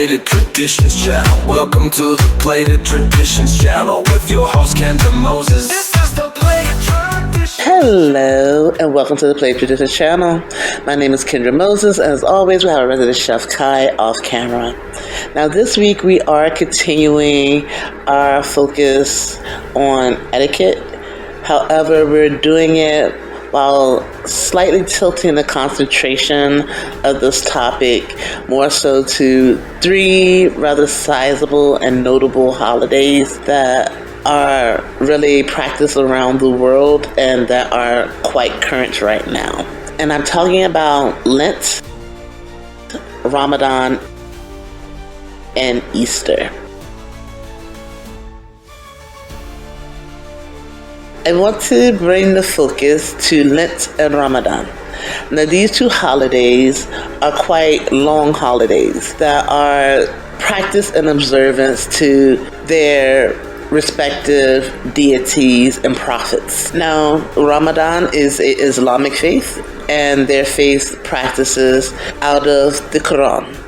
Plated Traditions Channel. Welcome to the Plated Traditions Channel with your host Kendra Moses. This is the Plated Traditions. Hello and welcome to the Plated Traditions Channel. My name is Kendra Moses, and as always we have our resident chef Kai off camera. Now this week we are continuing our focus on etiquette. However, we're doing it while slightly tilting the concentration of this topic more so to three rather sizable and notable holidays that are really practiced around the world and that are quite current right now. And I'm talking about Lent, Ramadan, and Easter. I want to bring the focus to Lent and Ramadan. Now, these two holidays are quite long holidays that are practice and observance to their respective deities and prophets. Now, Ramadan is an Islamic faith, and their faith practices out of the Quran.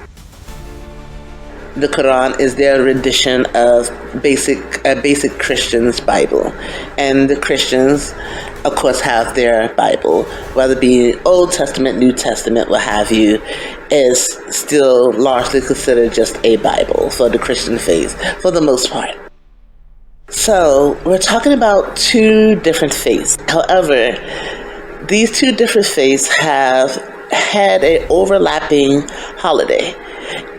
The Quran is their rendition of basic Christian's Bible. And the Christians, of course, have their Bible, whether it be Old Testament, New Testament, what have you, is still largely considered just a Bible for the Christian faith, for the most part. So, we're talking about two different faiths. However, these two different faiths have had an overlapping holiday.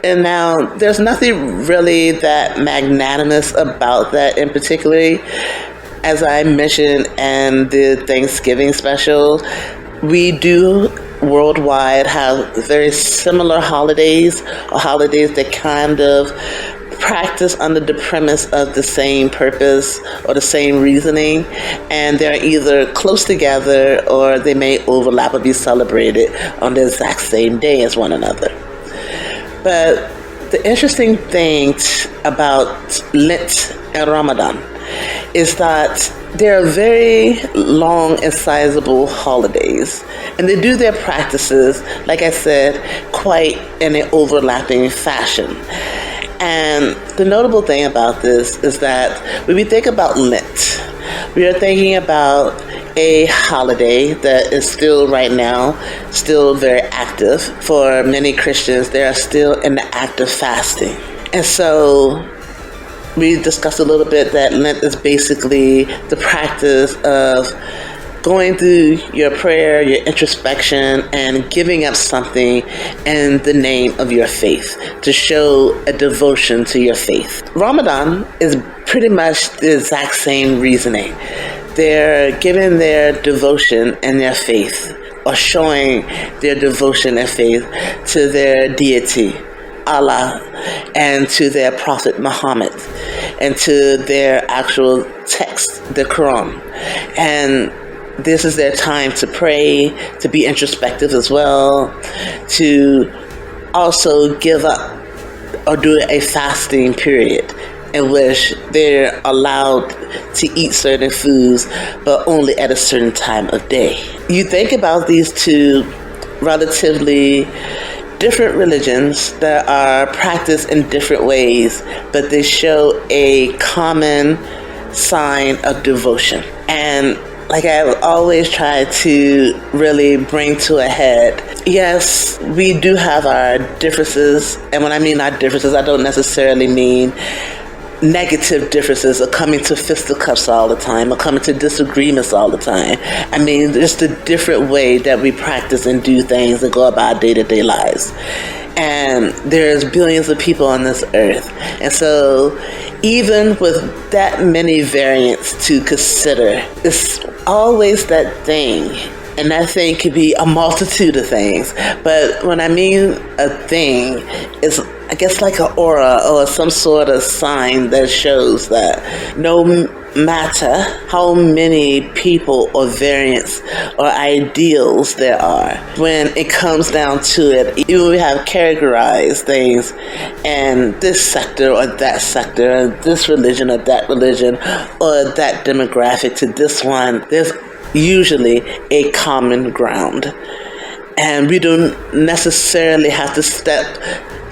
And now, there's nothing really that magnanimous about that in particular. As I mentioned in the Thanksgiving special, we do worldwide have very similar holidays, or holidays that kind of practice under the premise of the same purpose or the same reasoning, and they're either close together or they may overlap or be celebrated on the exact same day as one another. But the interesting thing about Lent and Ramadan is that they're very long and sizable holidays, and they do their practices, like I said, quite in an overlapping fashion. And the notable thing about this is that when we think about Lent, we are thinking about a holiday that is still right now, still very active. For many Christians, they are still in the act of fasting. And so we discussed a little bit that Lent is basically the practice of going through your prayer, your introspection, and giving up something in the name of your faith to show a devotion to your faith. Ramadan is pretty much the exact same reasoning. They're giving their devotion and their faith, or showing their devotion and faith to their deity, Allah, and to their prophet Muhammad, and to their actual text, the Quran. And this is their time to pray, to be introspective as well, to also give up or do a fasting period in which they're allowed to eat certain foods, but only at a certain time of day. You think about these two relatively different religions that are practiced in different ways, but they show a common sign of devotion. And like I always try to really bring to a head, yes, we do have our differences. And when I mean our differences, I don't necessarily mean negative differences or coming to fisticuffs all the time or coming to disagreements all the time. I mean, just a different way that we practice and do things and go about day-to-day lives. And there's billions of people on this earth. And so even with that many variants to consider, it's always that thing. And that thing could be a multitude of things. But when I mean a thing, it's, I guess, like an aura or some sort of sign that shows that no matter how many people or variants or ideals there are, when it comes down to it, you have categorized things in this sector or that sector, or this religion or that religion, or that demographic to this one. There's usually a common ground. And we don't necessarily have to step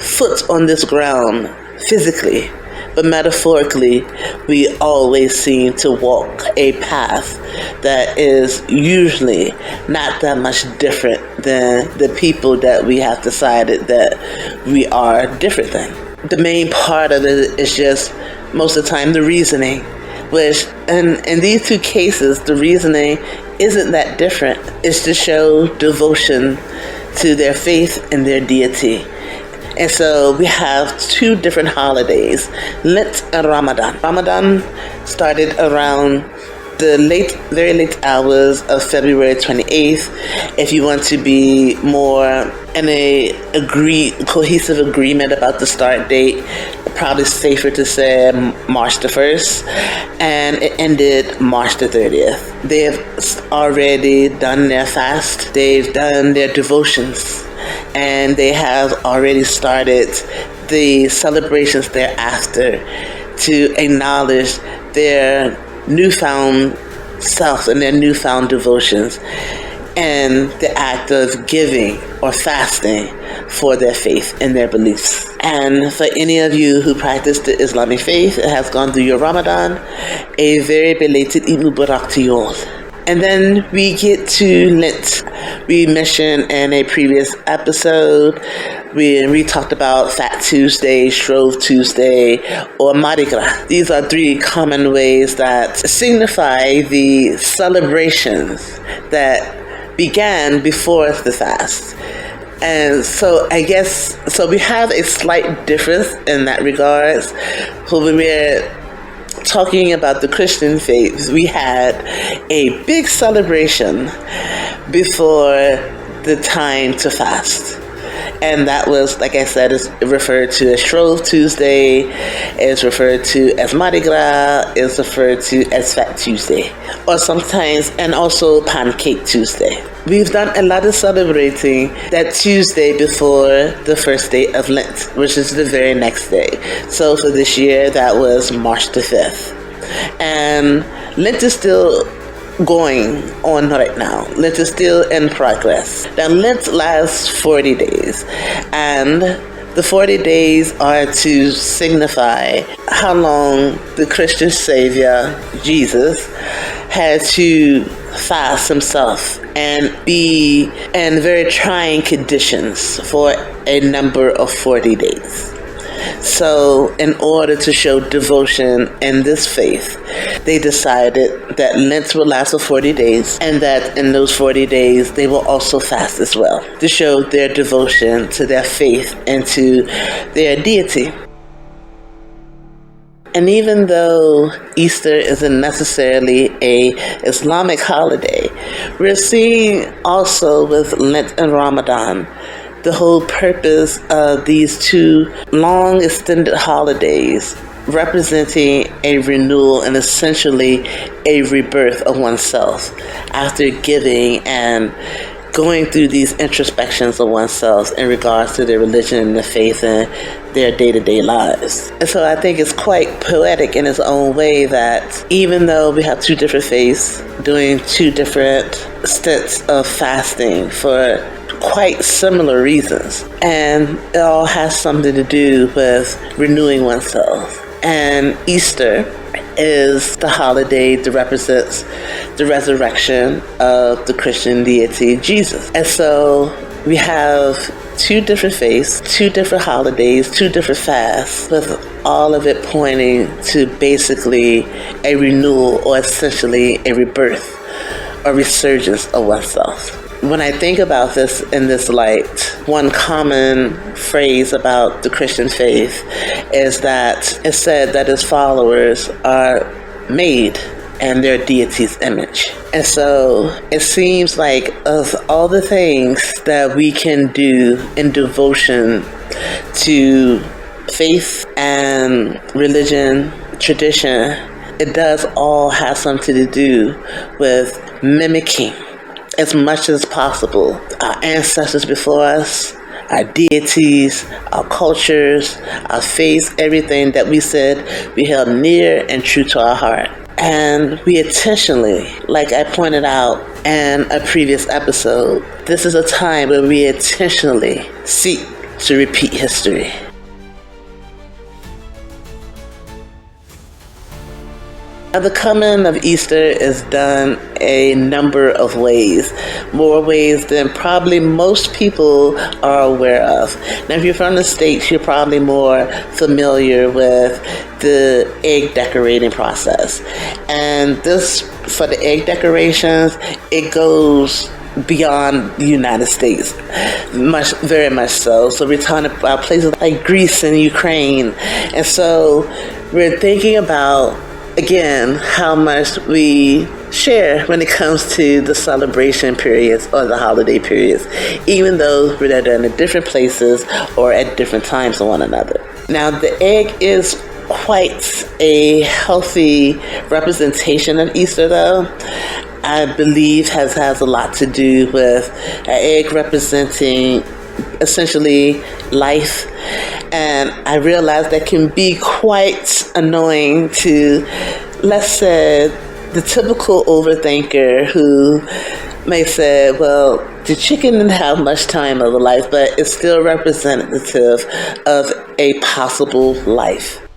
foot on this ground physically, but metaphorically, we always seem to walk a path that is usually not that much different than the people that we have decided that we are different than. The main part of it is just, most of the time, the reasoning, which in these two cases, the reasoning isn't that different. It's to show devotion to their faith and their deity. And so we have two different holidays, Lent and Ramadan. Ramadan started around the very late hours of February 28th. If you want to be more in a cohesive agreement about the start date, probably safer to say March the 1st, and it ended March the 30th. They've already done their fast, they've done their devotions, and they have already started the celebrations thereafter to acknowledge their newfound self and their newfound devotions and the act of giving or fasting for their faith and their beliefs. And for any of you who practice the Islamic faith and has gone through your Ramadan, a very belated Eid Mubarak to you all. And then we get to Lent. We mentioned in a previous episode, we talked about Fat Tuesday, Shrove Tuesday, or Mardi Gras. These are three common ways that signify the celebrations that began before the fast. And so I guess, so we have a slight difference in that regards. So when we're talking about the Christian faith, we had a big celebration before the time to fast. And that was, like I said, is referred to as Shrove Tuesday, is referred to as Mardi Gras, is referred to as Fat Tuesday, or sometimes, and also Pancake Tuesday. We've done a lot of celebrating that Tuesday before the first day of Lent, which is the very next day. So for this year, that was March the 5th. And Lent is still going on right now. Lent is still in progress. Now, Lent lasts 40 days, and the 40 days are to signify how long the Christian Savior, Jesus, had to fast himself and be in very trying conditions for a number of 40 days. So in order to show devotion in this faith, they decided that Lent will last for 40 days, and that in those 40 days they will also fast as well, to show their devotion to their faith and to their deity. And even though Easter isn't necessarily a Islamic holiday, we're seeing also with Lent and Ramadan the whole purpose of these two long extended holidays representing a renewal and essentially a rebirth of oneself after giving and going through these introspections of oneself in regards to their religion and their faith and their day-to-day lives. And so I think it's quite poetic in its own way that even though we have two different faiths doing two different stints of fasting for quite similar reasons, and it all has something to do with renewing oneself. And Easter is the holiday that represents the resurrection of the Christian deity Jesus. And so we have two different faiths, two different holidays, two different fasts, with all of it pointing to basically a renewal or essentially a rebirth or resurgence of oneself. When I think about this in this light, one common phrase about the Christian faith is that it's said that its followers are made in their deity's image. And so it seems like of all the things that we can do in devotion to faith and religion, tradition, it does all have something to do with mimicking as much as possible our ancestors before us, our deities, our cultures, our faiths, everything that we said we held near and true to our heart. And we intentionally, like I pointed out in a previous episode, this is a time where we intentionally seek to repeat history. The coming of Easter is done a number of ways, more ways than probably most people are aware of. Now, if you're from the States, you're probably more familiar with the egg decorating process. And this, for the egg decorations, it goes beyond the United States, very much so. So we're talking about places like Greece and Ukraine. And so we're thinking about, again, how much we share when it comes to the celebration periods or the holiday periods, even though we're done in different places or at different times of one another. Now, the egg is quite a healthy representation of Easter, though. I believe has a lot to do with an egg representing essentially life, and I realize that can be quite annoying to, let's say, the typical overthinker who may say, well, the chicken didn't have much time of a life, but it's still representative of a possible life.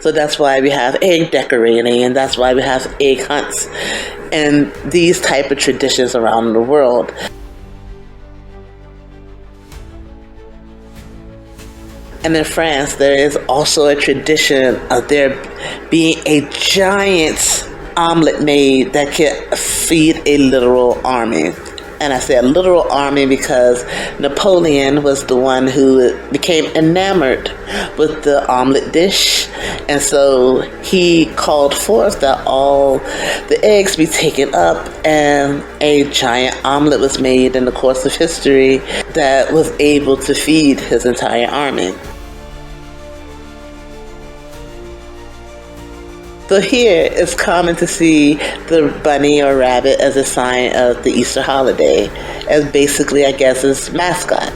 So that's why we have egg decorating, and that's why we have egg hunts and these type of traditions around the world. And in France, there is also a tradition of there being a giant omelet made that can feed a literal army. And I say a literal army because Napoleon was the one who became enamored with the omelet dish. And so he called forth that all the eggs be taken up and a giant omelet was made in the course of history that was able to feed his entire army. So here it's common to see the bunny or rabbit as a sign of the Easter holiday, as basically, I guess, its mascot.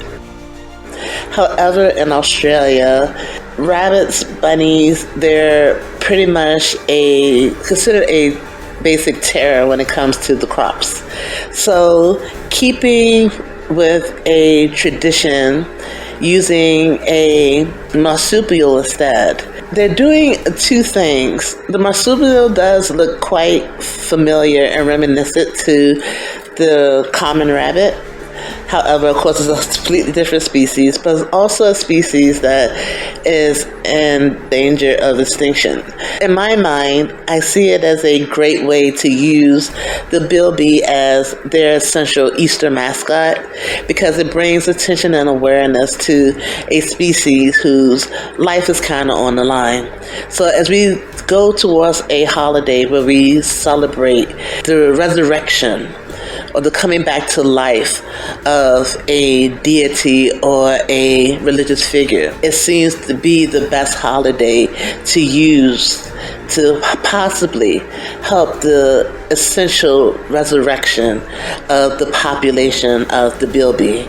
However, in Australia, rabbits, bunnies, they're pretty much considered a basic terror when it comes to the crops. So keeping with a tradition, using a marsupial instead, they're doing two things. The marsupial does look quite familiar and reminiscent to the common rabbit. However, of course, it's a completely different species, but it's also a species that is in danger of extinction. In my mind, I see it as a great way to use the bilby as their essential Easter mascot, because it brings attention and awareness to a species whose life is kind of on the line. So as we go towards a holiday where we celebrate the resurrection or the coming back to life of a deity or a religious figure, it seems to be the best holiday to use to possibly help the essential resurrection of the population of the bilby.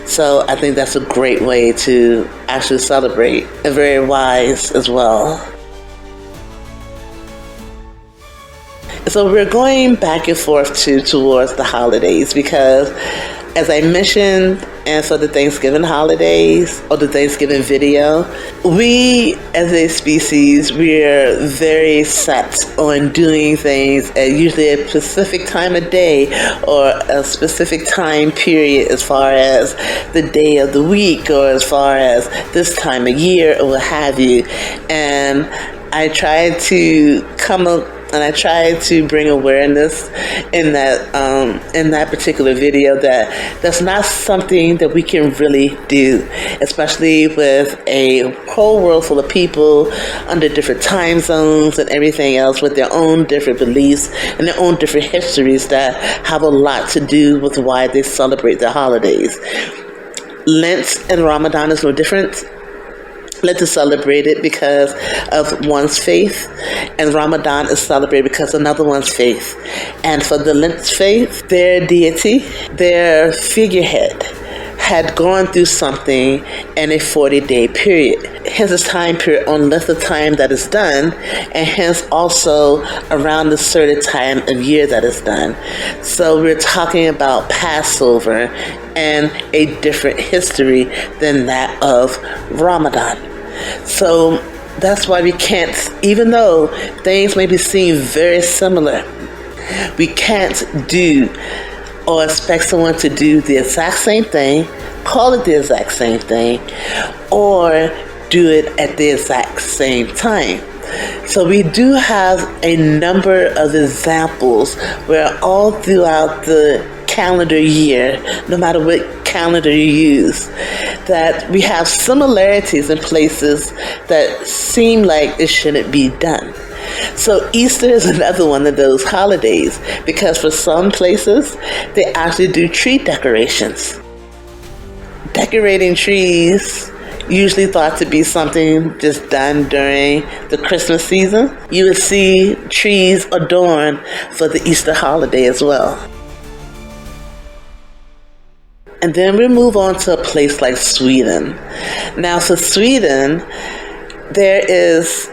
So I think that's a great way to actually celebrate, and very wise as well. So we're going back and forth towards the holidays because, as I mentioned, and for the Thanksgiving holidays or the Thanksgiving video, we as a species, we're very set on doing things at usually a specific time of day or a specific time period as far as the day of the week or as far as this time of year or what have you. And I try to come up and I try to bring awareness in that particular video that that's not something that we can really do, especially with a whole world full of people under different time zones and everything else with their own different beliefs and their own different histories that have a lot to do with why they celebrate their holidays. Lent and Ramadan is no different. Lent is celebrated because of one's faith, and Ramadan is celebrated because of another one's faith. And for the Lent faith, their deity, their figurehead, had gone through something in a 40-day period. Hence the time period on length of time that is done, and hence also around the certain time of year that is done. So we're talking about Passover and a different history than that of Ramadan. So that's why we can't, even though things may be seen very similar, we can't do or expect someone to do the exact same thing, call it the exact same thing, or do it at the exact same time. So we do have a number of examples where all throughout the calendar year, no matter what calendar you use, that we have similarities in places that seem like it shouldn't be done. So Easter is another one of those holidays, because for some places they actually do tree decorations. Decorating trees, usually thought to be something just done during the Christmas season. You would see trees adorned for the Easter holiday as well. And then we move on to a place like Sweden. Now, for Sweden, there is,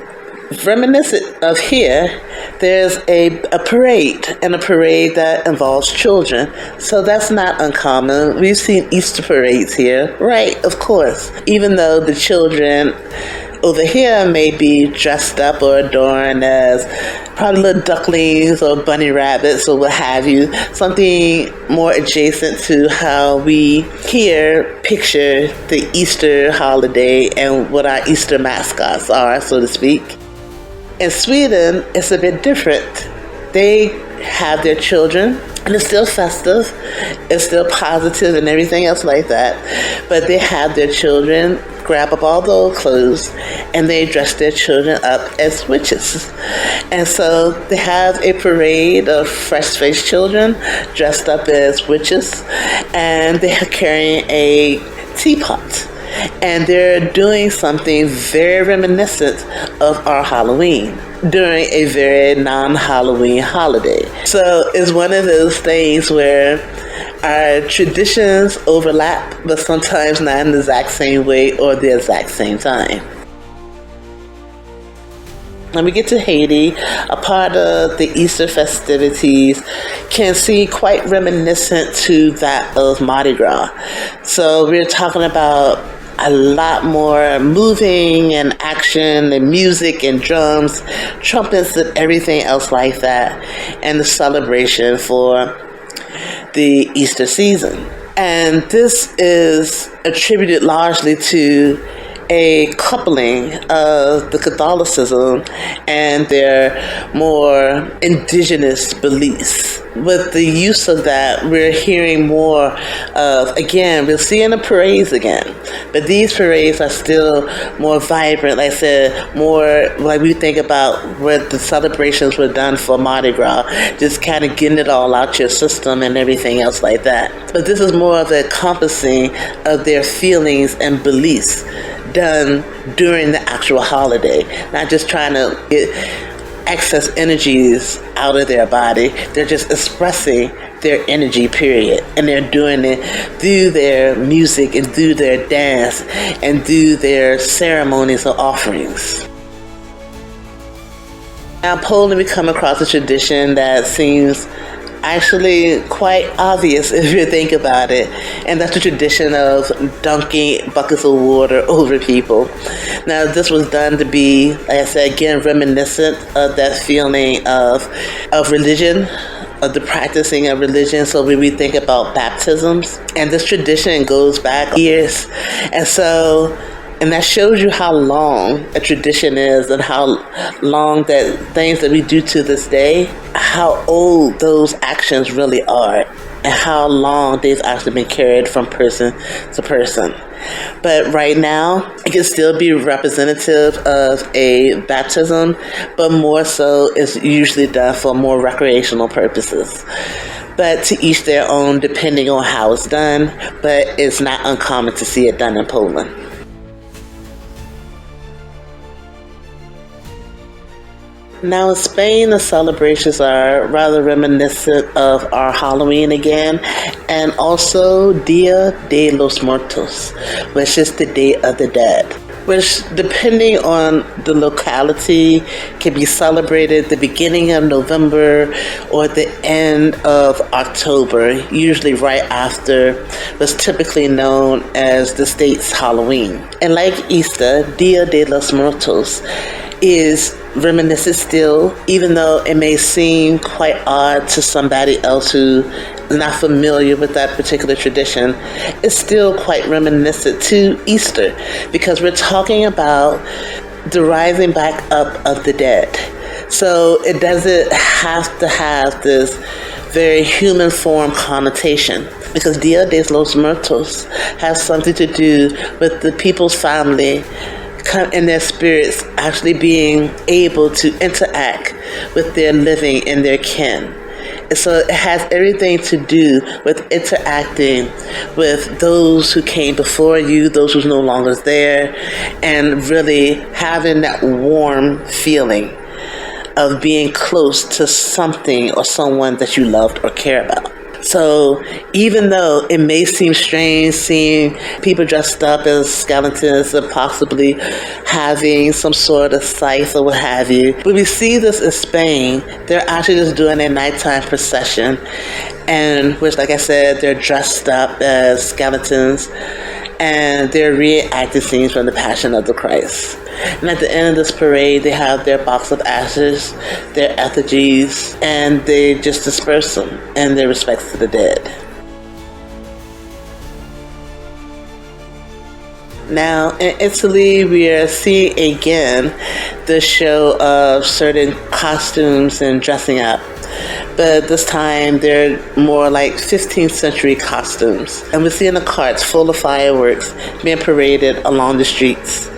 reminiscent of here, there's a parade, and a parade that involves children. So that's not uncommon. We've seen Easter parades here, right? Of course. Even though the children over here may be dressed up or adorned as probably little ducklings or bunny rabbits or what have you, something more adjacent to how we here picture the Easter holiday and what our Easter mascots are, so to speak. In Sweden, it's a bit different. They have their children, and it's still festive, it's still positive and everything else like that, but they have their children grab up all the old clothes and they dress their children up as witches. And so they have a parade of fresh-faced children dressed up as witches, and they are carrying a teapot. And they're doing something very reminiscent of our Halloween during a very non-Halloween holiday. So it's one of those things where our traditions overlap, but sometimes not in the exact same way or the exact same time. When we get to Haiti, a part of the Easter festivities can seem quite reminiscent to that of Mardi Gras. So we're talking about a lot more moving and action and music and drums, trumpets and everything else like that, and the celebration for the Easter season. And this is attributed largely to a coupling of the Catholicism and their more indigenous beliefs. With the use of that, we're hearing more of, again, we're seeing the parades again, but these parades are still more vibrant. Like I said, more like we think about where the celebrations were done for Mardi Gras, just kind of getting it all out your system and everything else like that. But this is more of the encompassing of their feelings and beliefs done during the actual holiday, not just trying to get excess energies out of their body. They're just expressing their energy, period, and they're doing it through their music and through their dance and through their ceremonies or offerings. Now, Poland, we come across a tradition that seems actually quite obvious if you think about it, and that's the tradition of dunking buckets of water over people. Now, this was done to be, like I said, again, reminiscent of that feeling of religion, of the practicing of religion. So when we think about baptisms, and this tradition goes back years, and that shows you how long a tradition is and how long that things that we do to this day, how old those actions really are and how long they've actually been carried from person to person. But right now, it can still be representative of a baptism, but more so it's usually done for more recreational purposes. But to each their own, depending on how it's done, but it's not uncommon to see it done in Poland. Now, in Spain, the celebrations are rather reminiscent of our Halloween again, and also Dia de los Muertos, which is the Day of the Dead, which, depending on the locality, can be celebrated the beginning of November or the end of October, usually right after what's typically known as the state's Halloween. And like Easter, Dia de los Muertos is reminiscent still, even though it may seem quite odd to somebody else who is not familiar with that particular tradition. It's still quite reminiscent to Easter, because we're talking about the rising back up of the dead. So it doesn't have to have this very human form connotation, because Dia de los Muertos has something to do with the people's family and their spirits actually being able to interact with their living and their kin. And so it has everything to do with interacting with those who came before you, those who's no longer there, and really having that warm feeling of being close to something or someone that you loved or care about. So even though it may seem strange seeing people dressed up as skeletons and possibly having some sort of scythe or what have you, when we see this in Spain, they're actually just doing a nighttime procession, and which, like I said, they're dressed up as skeletons, and they're reenacting scenes from the Passion of the Christ. And at the end of this parade, they have their box of ashes, their effigies, and they just disperse them in their respects to the dead. Now, in Italy, we are seeing again the show of certain costumes and dressing up. But this time, they're more like 15th century costumes. And we're seeing the carts full of fireworks being paraded along the streets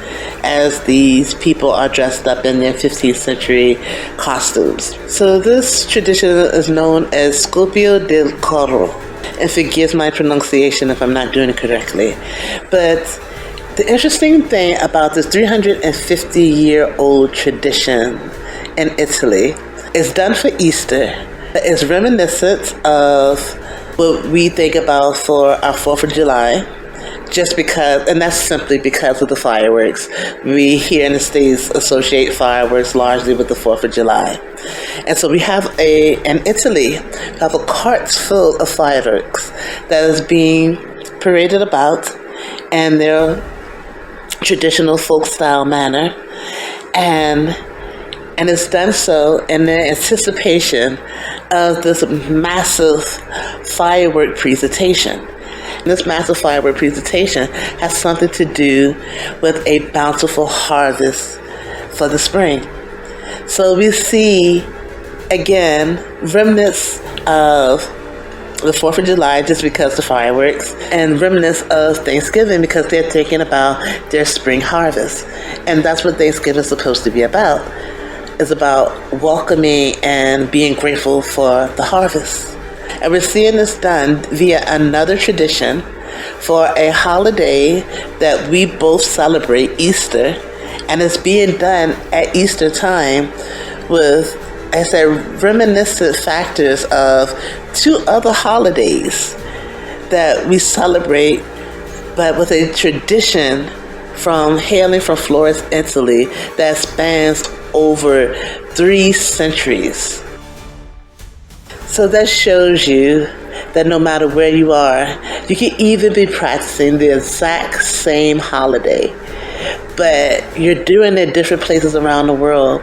as these people are dressed up in their 15th century costumes. So this tradition is known as Scoppio del Coro. And forgive my pronunciation if I'm not doing it correctly. But the interesting thing about this 350-year-old tradition in Italy is done for Easter. It's reminiscent of what we think about for our 4th of July, just because, and that's simply because of the fireworks. We here in the States associate fireworks largely with the 4th of July. And so we have in Italy, we have a cart full of fireworks that is being paraded about in their traditional folk style manner. And it's done so in the anticipation of this massive firework presentation. And this massive firework presentation has something to do with a bountiful harvest for the spring. So we see, again, remnants of the 4th of July just because of the fireworks, and remnants of Thanksgiving because they're thinking about their spring harvest. And that's what Thanksgiving is supposed to be about. It's about welcoming and being grateful for the harvest. And we're seeing this done via another tradition for a holiday that we both celebrate, Easter, and it's being done at Easter time with, I said, reminiscent factors of 2 other holidays that we celebrate, but with a tradition hailing from Florence, Italy, that spans over 3 centuries. So that shows you that no matter where you are, you can even be practicing the exact same holiday, but you're doing it different places around the world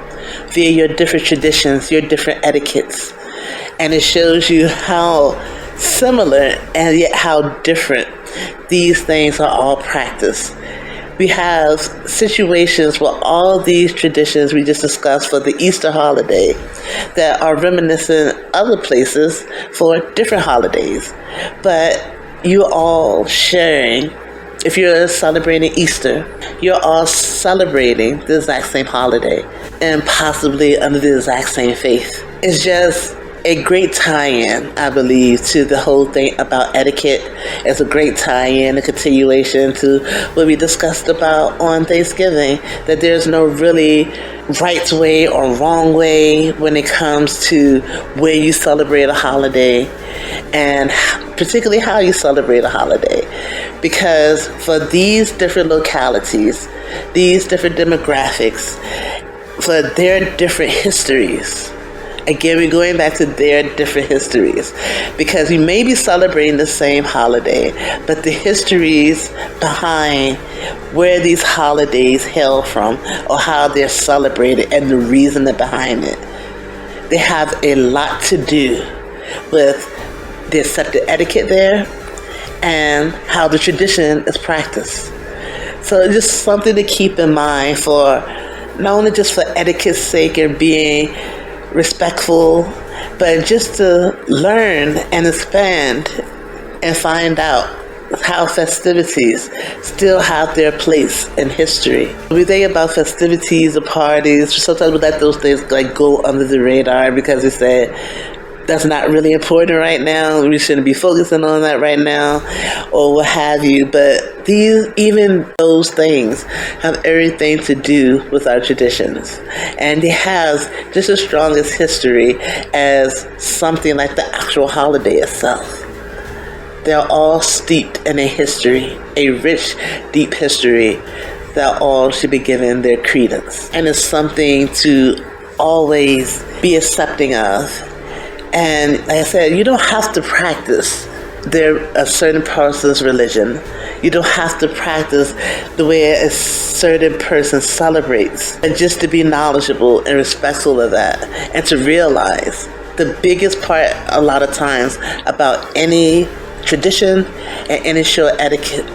via your different traditions, your different etiquettes. And it shows you how similar and yet how different these things are all practiced. We have situations where all these traditions we just discussed for the Easter holiday that are reminiscent other places for different holidays. But you're all sharing, if you're celebrating Easter, you're all celebrating the exact same holiday and possibly under the exact same faith. It's just a great tie-in, I believe, to the whole thing about etiquette. It's a great tie-in, a continuation to what we discussed about on Thanksgiving, that there's no really right way or wrong way when it comes to where you celebrate a holiday and particularly how you celebrate a holiday. Because for these different localities, these different demographics, for their different histories, again, we're going back to their different histories, because you may be celebrating the same holiday, but the histories behind where these holidays hail from or how they're celebrated and the reason behind it, they have a lot to do with the accepted etiquette there and how the tradition is practiced. So it's just something to keep in mind, for not only just for etiquette's sake and being respectful, but just to learn and expand and find out how festivities still have their place in history. We think about festivities or parties, sometimes we let those things like go under the radar because we say that's not really important right now, we shouldn't be focusing on that right now, or what have you. But even those things have everything to do with our traditions, and they have just as strong as history as something like the actual holiday itself. They're all steeped in a history, a rich, deep history that all should be given their credence, and it's something to always be accepting of. And like I said, you don't have to practice a certain person's religion. You don't have to practice the way a certain person celebrates. And just to be knowledgeable and respectful of that, and to realize the biggest part a lot of times about any tradition and any show of etiquette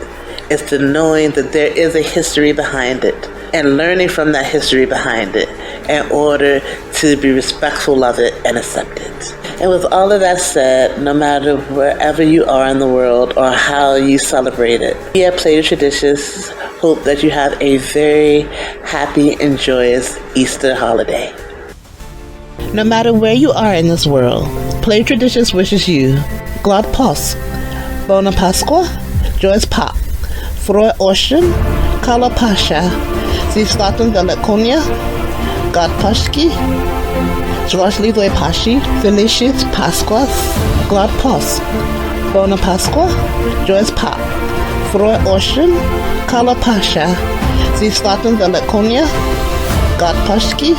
is to knowing that there is a history behind it and learning from that history behind it in order to be respectful of it and accept it. And with all of that said, no matter wherever you are in the world or how you celebrate it, we at Play the Traditions hope that you have a very happy and joyous Easter holiday. No matter where you are in this world, Play Traditions wishes you Glad Påsk, Bona Pasqua, Joyous Pop, Frohe Ostern, Kala Pascha, Sie starten Velikonja, God Pashki, Zwaśliwe Pashi, Felicitas Pasquas, Glad Påsk, Bona Pasqua, Joyous Pop, Frohe Ostern, Kala Pascha, Sie starten Velikonja, God Pashki,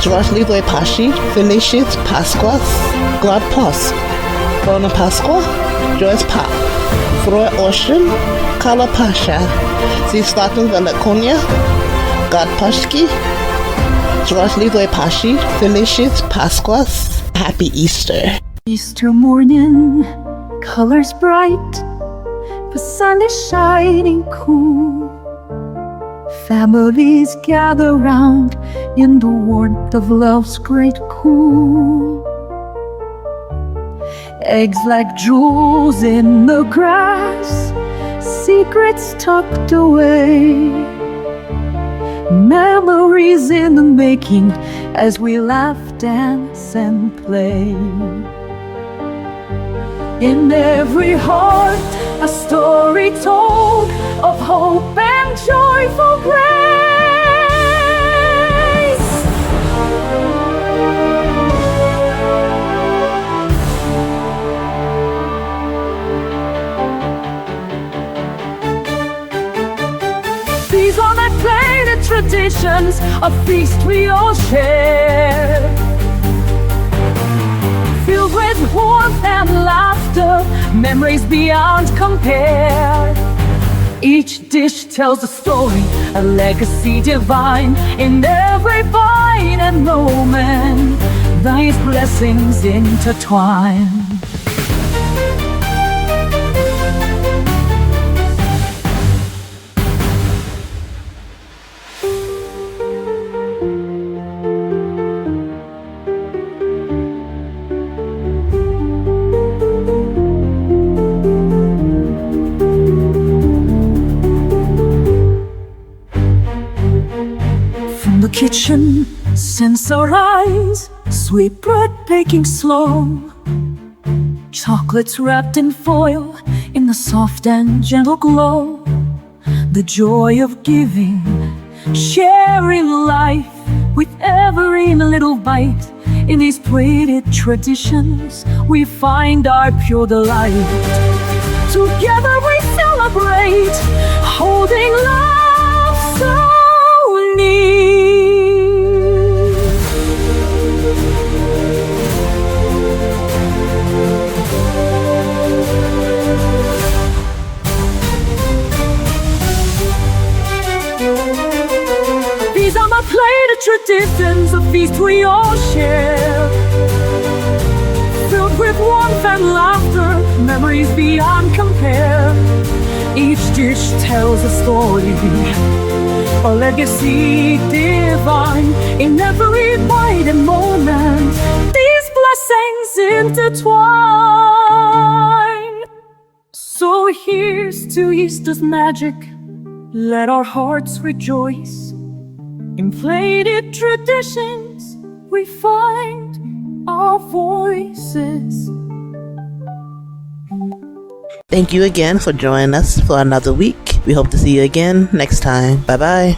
Zwaśliwe Pashi, Felicitas Pasquas, Glad Påsk, Bona Pasqua, Joyous Pop, Frohe Ostern, Kala Pascha, Sie starten Velikonja, God Pashki, Zwaśliwe Pashi, Felicitas Pasquas. Happy Easter. Easter morning, colors bright, the sun is shining cool. Families gather round in the warmth of love's great cool. Eggs like jewels in the grass, secrets tucked away. Memories in the making as we laugh, dance, and play. In every heart, a story told of hope and joyful grace. These are the plated traditions, a feast we all share, filled with warmth and laughter, memories beyond compare. Each dish tells a story, a legacy divine. In every bite and moment, these blessings intertwine. Kitchen, scents arise, sweet bread baking slow, chocolates wrapped in foil in the soft and gentle glow. The joy of giving, sharing life with every little bite. In these plated traditions, we find our pure delight. Together we celebrate, holding love so near. These are my plated traditions, a feast we all share, filled with warmth and laughter, memories beyond compare. Each dish tells a story, a legacy divine. In every bite and moment, these blessings intertwine. So here's to Easter's magic, let our hearts rejoice. In plated traditions, we find our voices. Thank you again for joining us for another week. We hope to see you again next time. Bye bye.